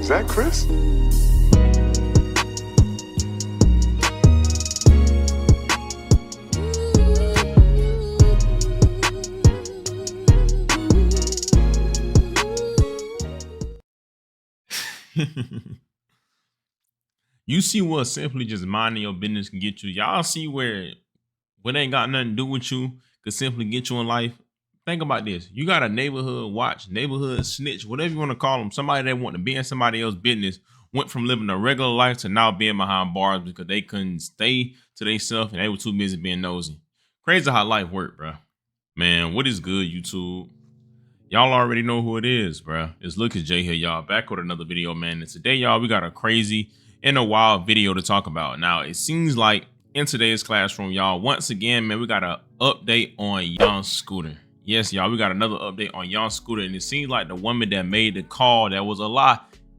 Is that Chris? You see what simply just minding your business can get you. Y'all see where what ain't got nothing to do with you could simply get you in life. Think about this. You got a neighborhood watch, neighborhood snitch, whatever you want to call them. Somebody that want to be in somebody else's business went from living a regular life to now being behind bars because they couldn't stay to themselves and they were too busy being nosy. Crazy how life worked, bro. Man, what is good, YouTube? Y'all already know who it is, bro. It's Lucas J here, y'all. Back with another video, man. And today, y'all, we got a crazy and a wild video to talk about. Now, it seems like in today's classroom, y'all, once again, man, we got an update on Young Scooter. Yes, y'all, we got another update on Young Scooter. And it seems like the woman that made the call that was a lie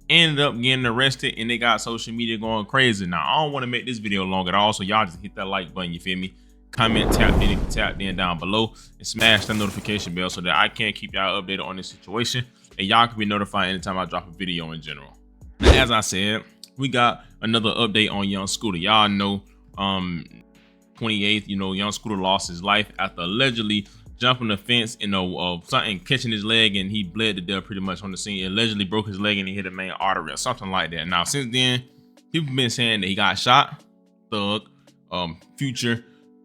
ended up getting arrested and they got social media going crazy. Now, I don't want to make this video long at all, so y'all just hit that like button, you feel me? Comment, tap in if you tapped in down below, and smash that notification bell so that I can keep y'all updated on this situation and y'all can be notified anytime I drop a video in general. Now, as I said, we got another update on Young Scooter. Y'all know 28th, you know, Young Scooter lost his life after allegedly jumping the fence and something catching his leg, and he bled to death pretty much on the scene. He allegedly broke his leg and he hit a main artery or something like that. Now, since then, people been saying that he got shot. Thug, Future,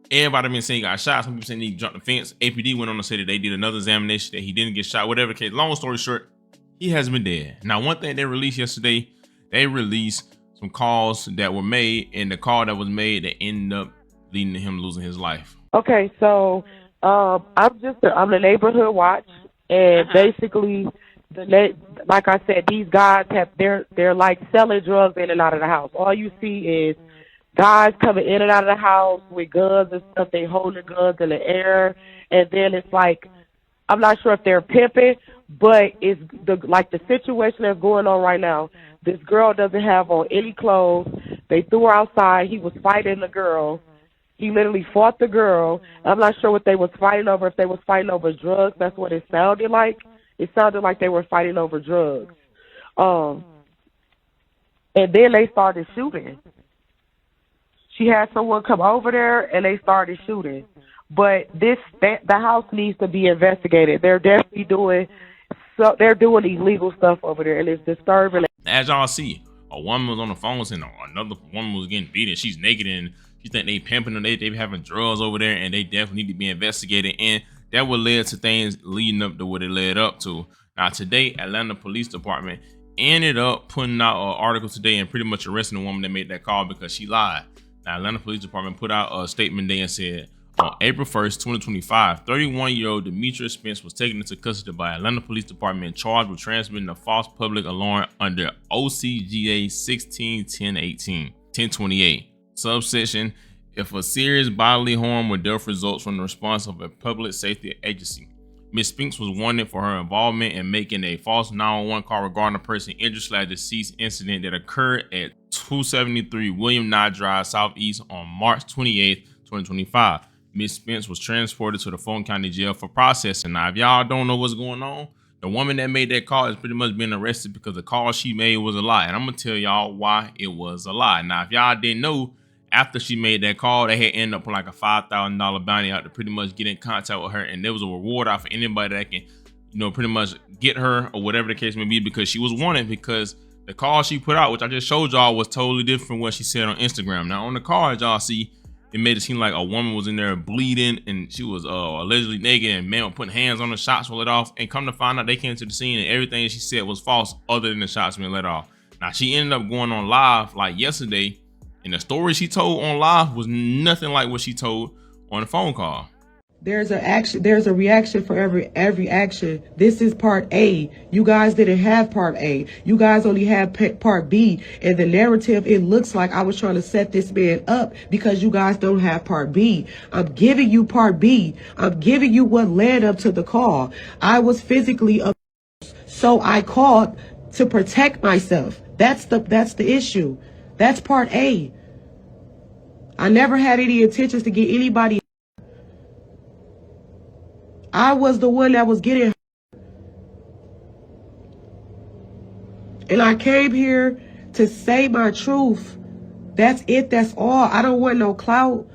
everybody been saying he got shot. Some people saying he jumped the fence. APD went on to say that they did another examination that he didn't get shot. Whatever the case, long story short, he hasn't been dead. Now, one thing they released yesterday, they released some calls that were made, and the call that was made that ended up leading to him losing his life. Okay, so I'm the neighborhood watch, and basically, like I said, these guys they're like selling drugs in and out of the house. All you see is guys coming in and out of the house with guns and stuff. They holding guns in the air, and then it's like, I'm not sure if they're pimping, but it's the situation that's going on right now. This girl doesn't have on any clothes. They threw her outside. He was fighting the girl. He literally fought the girl. I'm not sure what they was fighting over. If they was fighting over drugs, that's what it sounded like. It sounded like they were fighting over drugs. And then they started shooting. She had someone come over there and they started shooting. But the house needs to be investigated. They're definitely doing illegal stuff over there, and it's disturbing. As y'all see, a woman was on the phone saying another woman was getting beaten. She's naked and she think they pimping them. They having drugs over there, and they definitely need to be investigated. And that would lead to things leading up to what it led up to. Now today, Atlanta Police Department ended up putting out an article today and pretty much arresting the woman that made that call because she lied. Now, Atlanta Police Department put out a statement there and said, on April 1st, 2025, 31-year-old Demetria Spence was taken into custody by Atlanta Police Department charged with transmitting a false public alarm under OCGA 16-10-18-1028. Subsection, if a serious bodily harm or death results from the response of a public safety agency. Ms. Spence was wanted for her involvement in making a false 911 call regarding a person injured/deceased incident that occurred at 273 William Nye Drive Southeast on March 28th, 2025. Ms. Spence was transported to the Fulton County Jail for processing. Now, if y'all don't know what's going on, the woman that made that call is pretty much being arrested because the call she made was a lie. And I'm going to tell y'all why it was a lie. Now, if y'all didn't know, after she made that call, they had ended up with like a $5,000 bounty out to pretty much get in contact with her. And there was a reward out for anybody that can, you know, pretty much get her or whatever the case may be, because she was wanted because the call she put out, which I just showed y'all, was totally different from what she said on Instagram. Now, on the call, as y'all see, it made it seem like a woman was in there bleeding and she was allegedly naked, and man was putting hands on the shots were let off. And come to find out, they came to the scene and everything she said was false other than the shots being let off. Now, she ended up going on live like yesterday, and the story she told on live was nothing like what she told on the phone call. There's a reaction for every action. This is part A. You guys didn't have part A. You guys only had part B. And the narrative, it looks like I was trying to set this man up because you guys don't have part B. I'm giving you part B. I'm giving you what led up to the call. I was physically abused, so I called to protect myself. That's the issue. That's part A. I never had any intentions to get anybody. I was the one that was getting hurt. And I came here to say my truth. That's it. That's all. I don't want no clout.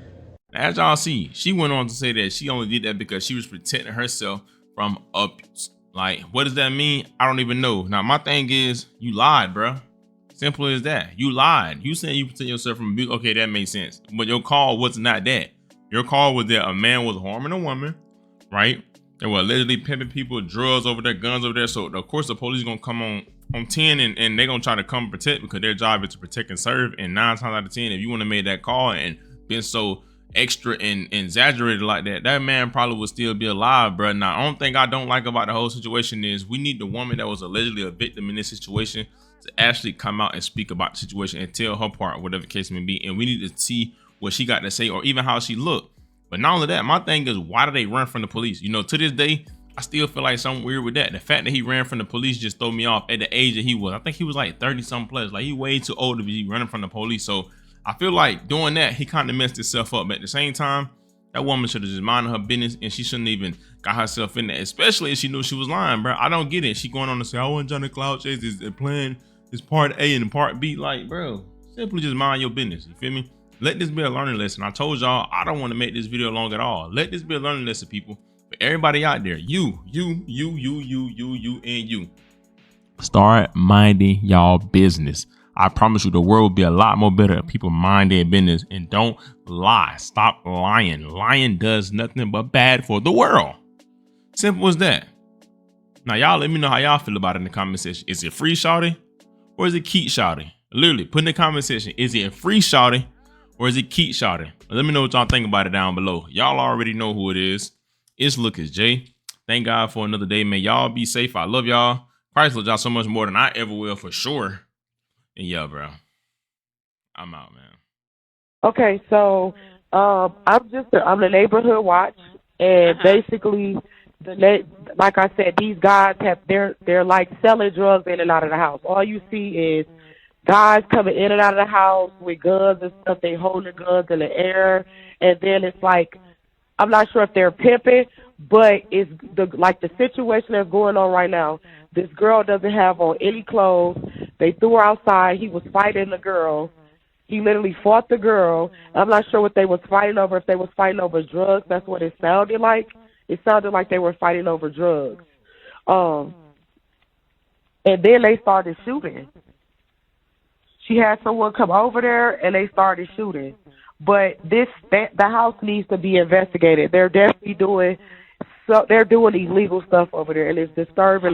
As y'all see, she went on to say that she only did that because she was protecting herself from abuse. Like, what does that mean? I don't even know. Now, my thing is, you lied, bro. Simple as that. You lied. You saying you protect yourself from abuse. Okay, that makes sense. But your call was not that. Your call was that a man was harming a woman, right? They were allegedly pimping people, drugs over there, guns over there. So, of course, the police gonna come on 10 and they're gonna try to come protect because their job is to protect and serve. And 9 times out of 10, if you wouldn't have made that call and been so extra and exaggerated like that, that man probably would still be alive, bro. Now, the only thing I don't like about the whole situation is we need the woman that was allegedly a victim in this situation to actually come out and speak about the situation and tell her part, whatever the case may be. And we need to see what she got to say or even how she looked. But not only that, my thing is, why do they run from the police? You know, to this day, I still feel like something weird with that. The fact that he ran from the police just threw me off at the age that he was. I think he was like 30 something plus. Like, he way too old to be running from the police. So I feel like doing that, he kind of messed himself up. But at the same time, that woman should have just minded her business and she shouldn't even got herself in there, especially if she knew she was lying, bro. I don't get it. She going on to say, I wasn't trying to cloud chase. This plan is part A and part B. Like, bro, simply just mind your business. You feel me? Let this be a learning lesson. I told y'all I don't want to make this video long at all. Let this be a learning lesson, people. For everybody out there, you, and you. Start minding y'all business. I promise you the world will be a lot more better if people mind their business and don't lie. Stop lying. Lying does nothing but bad for the world. Simple as that. Now, y'all let me know how y'all feel about it in the comment section. Is it free shawty or is it keep shawty? Literally, put in the comment section. Is it free shawty or is it keep shawty? Let me know what y'all think about it down below. Y'all already know who it is. It's Lucas J. Thank God for another day, man. Y'all be safe. I love y'all. Christ loves y'all so much more than I ever will, for sure. And yeah, bro, I'm out, man. Okay, so I'm the neighborhood watch, and basically, like I said, these guys they're like selling drugs in and out of the house. All you see is guys coming in and out of the house with guns and stuff. They holding guns in the air, and then it's like, I'm not sure if they're pimping, but it's the situation that's going on right now. This girl doesn't have on any clothes. They threw her outside. He was fighting the girl. He literally fought the girl. I'm not sure what they was fighting over. If they was fighting over drugs, that's what it sounded like. It sounded like they were fighting over drugs. And then they started shooting. She had someone come over there, and they started shooting. But the house needs to be investigated. They're definitely doing illegal stuff over there, and it's disturbing.